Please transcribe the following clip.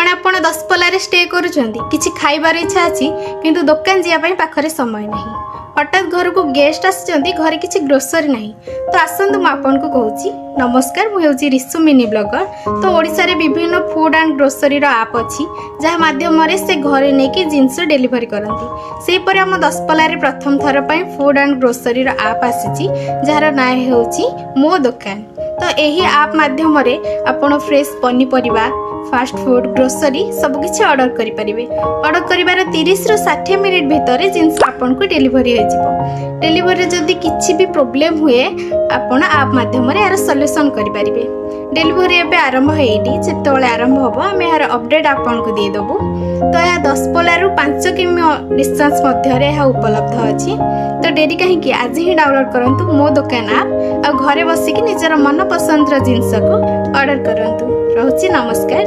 जड़े आप दशपल्ला स्टे करुँच खाइबार इच्छा अच्छी किंतु दुकान जावाई पाखरे समय नहीं हठात घर को गेस्ट आसी घर किसी ग्रोसरी नहीं तो आसतु मुझे कहूँ नमस्कार मुझे रिसु मिनी ब्लॉगर। तो ओडिशा रे विभिन्न फूड एंड ग्रोसरी आप अच्छी जहाँ मध्यम से घरे नहीं जिनस डेलीवरी करती सेहीपरि आम दशपल्ला रे प्रथम थर पर फूड एंड ग्रोसरी आप आसी जार ना हो मो दुकान। तो यही आप माध्यम आपण फ्रेश पनीपरिया फास्ट फूड ग्रोसरी सबकि ऑर्डर करें। ऑर्डर कर 30 ରୁ 60 मिनिट भितर जिनस आपन को डेलीवरी हो डेलीवरी जदि किसी भी प्रोब्लेम हुए आपण आप माध्यम यार सॉल्यूशन करें। डेलीवरी एवं आरंभ होती जिते आरंभ हम आम यार अपडेट आपन को देदेबू। तो यह दशपल्ला 5 किमी डिस्टेंस उपलब्ध अच्छी। तो डेरी कहीं आज ही डाउनलोड करूँ मो दुकान आप घरे बसिक निजर मन पसंद जिनस को ऑर्डर करूँ। रोची नमस्कार।